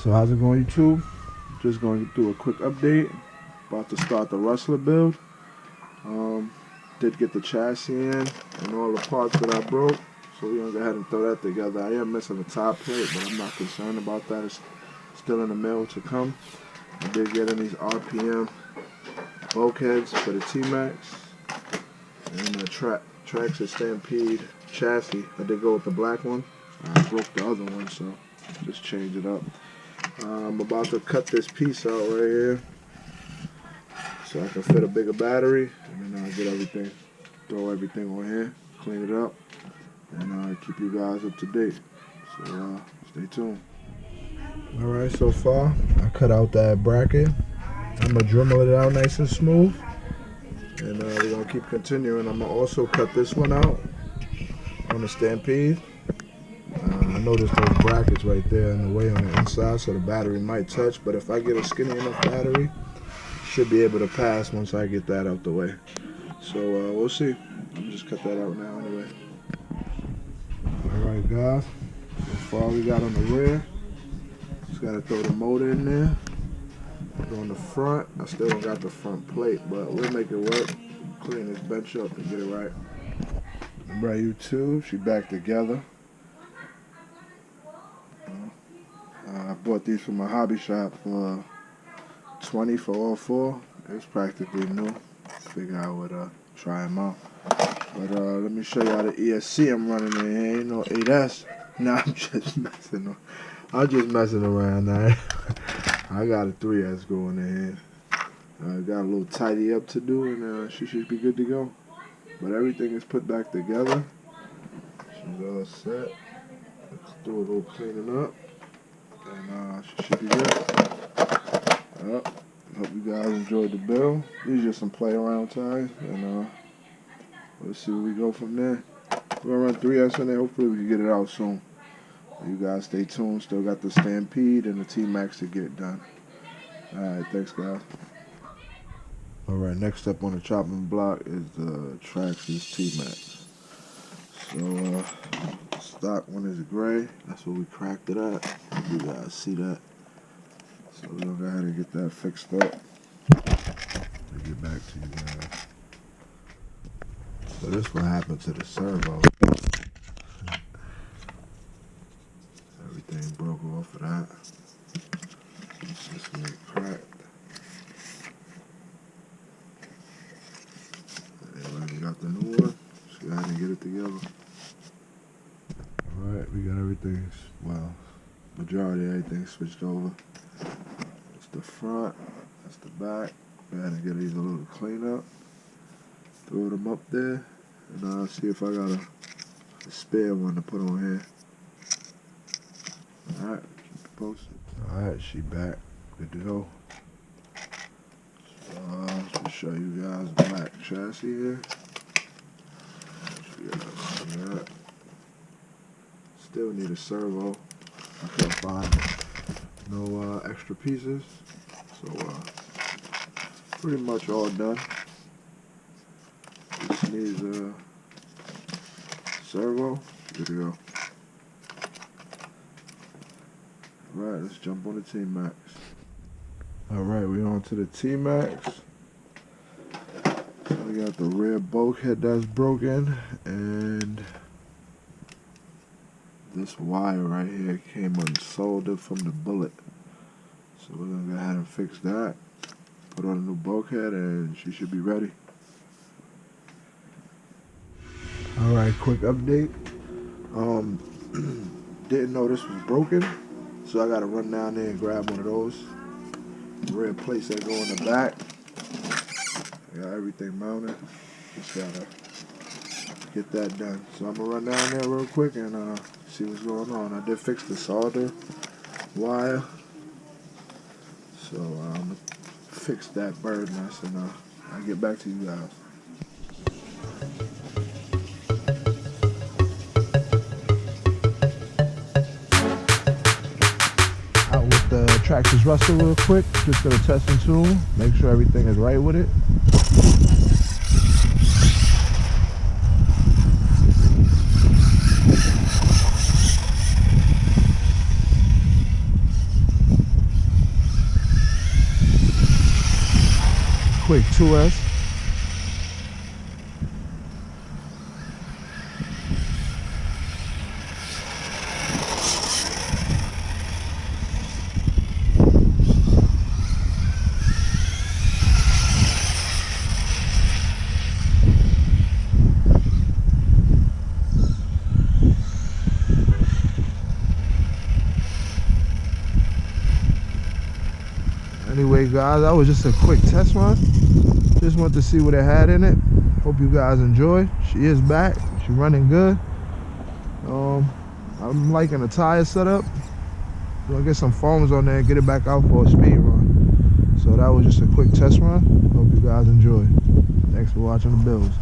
So how's it going, YouTube? Just going to do a quick update. About to start the Rustler build. Did get the chassis in and all the parts that I broke, so we're gonna go ahead and throw that together. I am missing the top plate, but I'm not concerned about that. It's still in the mail to come. I did get in these RPM bulkheads for the T-Maxx and the Traxxas Stampede chassis. I did go with the black one. I broke the other one, so just change it up. I'm about to cut this piece out right here so I can fit a bigger battery, and then I'll get everything, throw everything on here, clean it up, and keep you guys up to date. So stay tuned. Alright, so far I cut out that bracket. I'm gonna Dremel it out nice and smooth, and we're gonna keep continuing. I'm gonna also cut this one out on the Stampede. I noticed those brackets right there in the way on the inside, so the battery might touch, but if I get a skinny enough battery, should be able to pass once I get that out the way. So we'll see. I'll just cut that out now anyway. Alright guys, so far we got on the rear. Just gotta throw the motor in there. On the front, I still don't got the front plate, but we'll make it work. Clean this bench up and get it right. Alright YouTube, she back together. I bought these from my hobby shop for $20 for all four. It's practically new. Figure I would try them out. But let me show y'all the ESC I'm running in here. Ain't no 8S. Nah, I'm just messing. I'm just messing around now. I got a 3S going in here. Got a little tidy up to do, and she should be good to go. But everything is put back together. She's all set. Let's do a little cleaning up, and she should be good. Hope you guys enjoyed the build. These are just some play around times, and let's see where we go from there. We're gonna run 3S in there. Hopefully we can get it out soon. You guys stay tuned. Still got the Stampede and the T-Maxx to get done. Alright, thanks guys. Alright, next up on the chopping block is the Traxxas T-Maxx. So stock one is gray. That's what we cracked it at. You guys see that? So we're gonna go ahead and get that fixed up and get back to you guys. So this what happened to the servo. Everything broke off of that. This one cracked. Anyway, we got the new one. Let's go ahead and get it together. Alright, we got everything, well, majority of everything switched over. That's the front, that's the back. Go ahead and get these a little cleanup. Throw them up there, and I'll see if I got a spare one to put on here. Alright, keep it posted. Alright, she back. Good to go. So, just show you guys the black chassis here. Yeah. Still need a servo. I couldn't find no extra pieces. So, pretty much all done. Just needs a servo. Good to go. Alright, let's jump on the T-Maxx. Alright, we're on to the T-Maxx. So we got the rear bulkhead that's broken, and this wire right here came unsoldered from the bullet. So we're gonna go ahead and fix that. Put on a new bulkhead, and she should be ready. Alright, quick update. Didn't know this was broken. So I gotta run down there and grab one of those. Rear plates that go in the back. I got everything mounted. Just gotta get that done. So I'm gonna run down there real quick and see what's going on. I did fix the solder wire. So I'm gonna fix that bird nest, and I'll get back to you guys. The Traxxas Rustler real quick, just gonna test and tune, make sure everything is right with it. quick 2S. Anyway guys, that was just a quick test run. Just wanted to see what it had in it. Hope you guys enjoy. She is back. She's running good. I'm liking the tire setup. Gonna get some foams on there and get it back out for a speed run. So that was just a quick test run. Hope you guys enjoy. Thanks for watching the builds.